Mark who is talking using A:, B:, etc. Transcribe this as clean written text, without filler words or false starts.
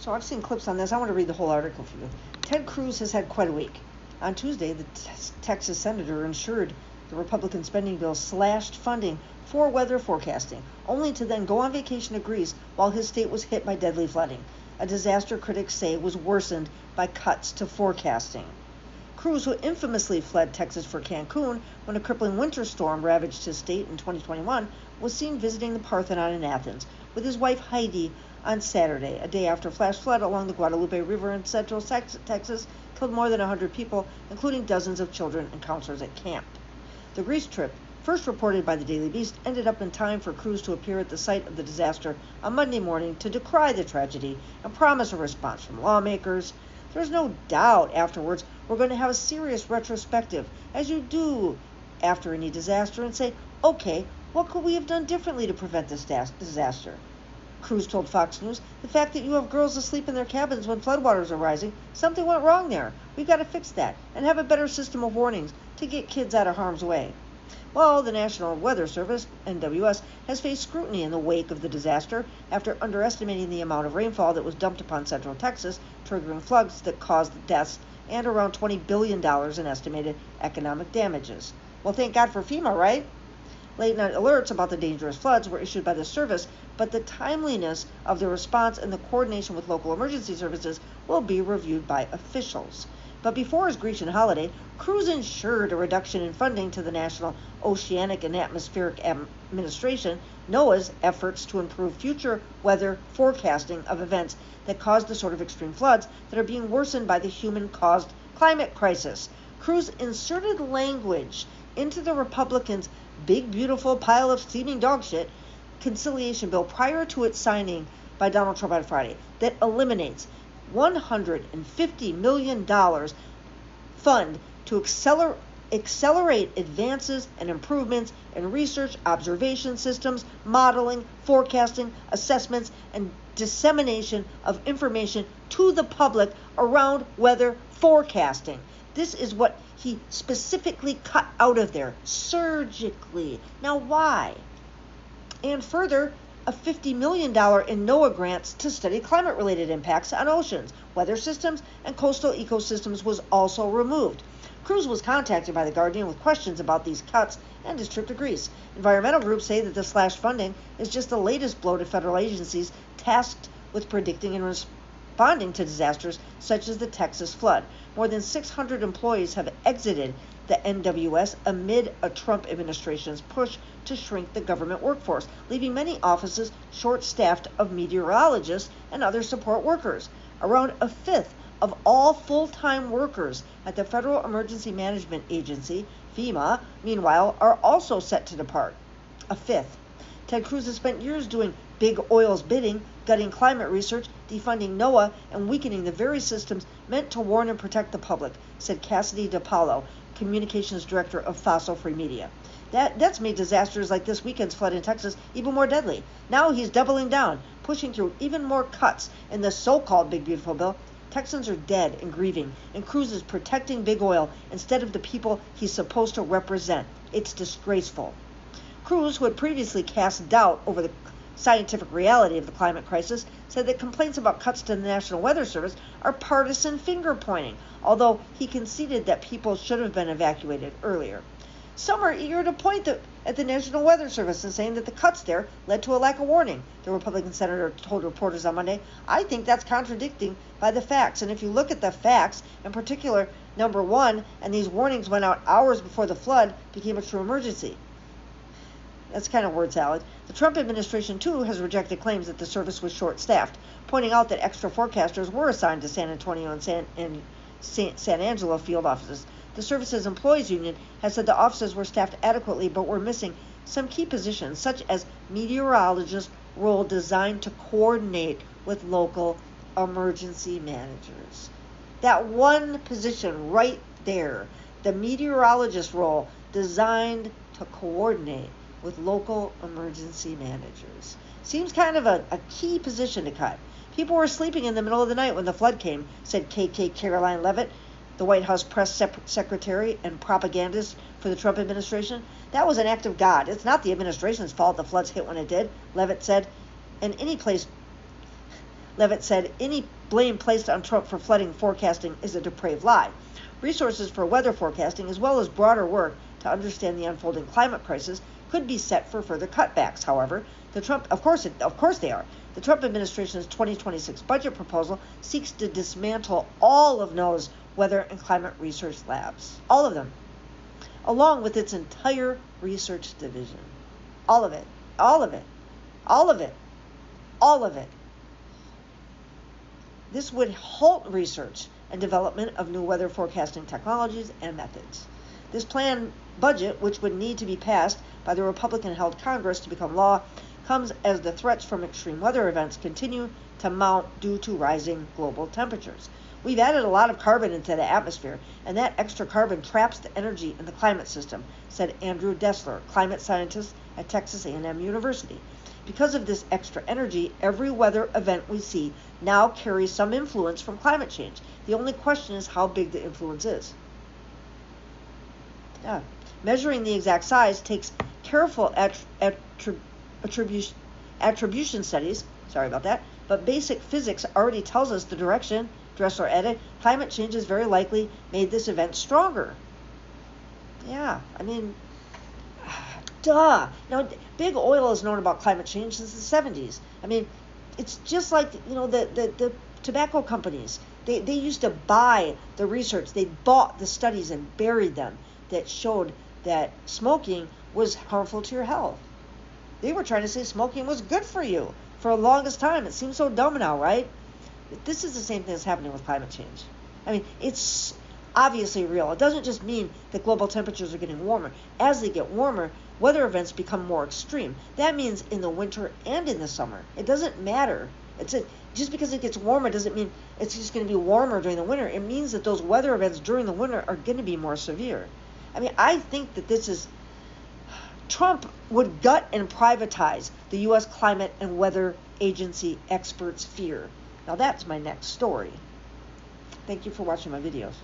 A: So I've seen clips on this. I want to read the whole article for you. Ted Cruz has had quite a week. On Tuesday, the Texas senator ensured the Republican spending bill slashed funding for weather forecasting, only to then go on vacation to Greece while his state was hit by deadly flooding, a disaster critics say was worsened by cuts to forecasting. Cruz, who infamously fled Texas for Cancun when a crippling winter storm ravaged his state in 2021, was seen visiting the Parthenon in Athens with his wife Heidi on Saturday, a day after a flash flood along the Guadalupe River in central Texas killed more than 100 people, including dozens of children and counselors at camp. The Greece trip, first reported by the Daily Beast, ended up in time for Cruz to appear at the site of the disaster on Monday morning to decry the tragedy and promise a response from lawmakers. There's no doubt afterwards we're going to have a serious retrospective, as you do after any disaster, and say, okay, what could we have done differently to prevent this disaster? Cruz told Fox News, the fact that you have girls asleep in their cabins when floodwaters are rising, something went wrong there. We've got to fix that and have a better system of warnings to get kids out of harm's way. Well, the National Weather Service, NWS, has faced scrutiny in the wake of the disaster after underestimating the amount of rainfall that was dumped upon central Texas, triggering floods that caused deaths and around $20 billion in estimated economic damages. Well, thank God for FEMA, right? Late-night alerts about the dangerous floods were issued by the service, but the timeliness of the response and the coordination with local emergency services will be reviewed by officials. But before his Grecian holiday, Cruz ensured a reduction in funding to the National Oceanic and Atmospheric Administration, NOAA's efforts to improve future weather forecasting of events that cause the sort of extreme floods that are being worsened by the human-caused climate crisis. Cruz inserted language into the Republicans' big, beautiful pile of steaming dog shit conciliation bill prior to its signing by Donald Trump on Friday that eliminates $150 million fund to accelerate advances and improvements in research, observation systems, modeling, forecasting, assessments, and dissemination of information to the public around weather forecasting. This is what he specifically cut out of there, surgically. Now, why? And further, a $50 million in NOAA grants to study climate-related impacts on oceans, weather systems, and coastal ecosystems was also removed. Cruz was contacted by The Guardian with questions about these cuts and his trip to Greece. Environmental groups say that the slashed funding is just the latest blow to federal agencies tasked with predicting and responding to disasters such as the Texas flood. More than 600 employees have exited the NWS amid a Trump administration's push to shrink the government workforce, leaving many offices short-staffed of meteorologists and other support workers. Around a fifth of all full-time workers at the Federal Emergency Management Agency, FEMA, meanwhile, are also set to depart. A fifth. Ted Cruz has spent years doing big oil's bidding, gutting climate research, defunding NOAA, and weakening the very systems meant to warn and protect the public, said Cassidy DePaulo, communications director of Fossil Free Media. That's made disasters like this weekend's flood in Texas even more deadly. Now he's doubling down, pushing through even more cuts in the so-called Big Beautiful Bill. Texans are dead and grieving, and Cruz is protecting big oil instead of the people he's supposed to represent. It's disgraceful. Cruz, who had previously cast doubt over the scientific reality of the climate crisis, said that complaints about cuts to the National Weather Service are partisan finger-pointing, although he conceded that people should have been evacuated earlier. Some are eager to point at the National Weather Service and saying that the cuts there led to a lack of warning, the Republican senator told reporters on Monday. I think that's contradicting by the facts, and if you look at the facts, in particular, number one, and these warnings went out hours before the flood became a true emergency. That's kind of word salad. The Trump administration, too, has rejected claims that the service was short-staffed, pointing out that extra forecasters were assigned to San Antonio and San Angelo field offices. The service's employees union has said the offices were staffed adequately but were missing some key positions, such as meteorologist role designed to coordinate with local emergency managers. That one position right there, the meteorologist role designed to coordinate with local emergency managers. Seems kind of a key position to cut. People were sleeping in the middle of the night when the flood came, said KK Caroline Leavitt, the White House press secretary and propagandist for the Trump administration. That was an act of God. It's not the administration's fault the floods hit when it did, Leavitt said. In any place, Levitt said any blame placed on Trump for flooding forecasting is a depraved lie. Resources for weather forecasting, as well as broader work to understand the unfolding climate crisis, could be set for further cutbacks. However, of course they are. The Trump administration's 2026 budget proposal seeks to dismantle all of NOAA's weather and climate research labs. All of them. Along with its entire research division. All of it. All of it. All of it. All of it. This would halt research and development of new weather forecasting technologies and methods. This planned budget, which would need to be passed by the Republican-held Congress to become law, comes as the threats from extreme weather events continue to mount due to rising global temperatures. We've added a lot of carbon into the atmosphere, and that extra carbon traps the energy in the climate system, said Andrew Dessler, climate scientist at Texas A&M University. Because of this extra energy, every weather event we see now carries some influence from climate change. The only question is how big the influence is. Yeah. Measuring the exact size takes careful attribution studies, sorry about that, but basic physics already tells us the direction. Dressler added, climate change has very likely made this event stronger. Yeah, I mean, duh. Now, big oil has known about climate change since the 70s. I mean, it's just like, the tobacco companies. They used to buy the research. They bought the studies and buried them that showed that smoking was harmful to your health. They were trying to say smoking was good for you for the longest time. It seems so dumb now, right? This is the same thing that's happening with climate change. I mean, it's obviously real. It doesn't just mean that global temperatures are getting warmer. As they get warmer, weather events become more extreme. That means in the winter and in the summer. It doesn't matter. Just because it gets warmer doesn't mean it's just going to be warmer during the winter. It means that those weather events during the winter are going to be more severe. I mean, I think that this is... Trump would gut and privatize the U.S. Climate and Weather Agency experts' fear. Now that's my next story. Thank you for watching my videos.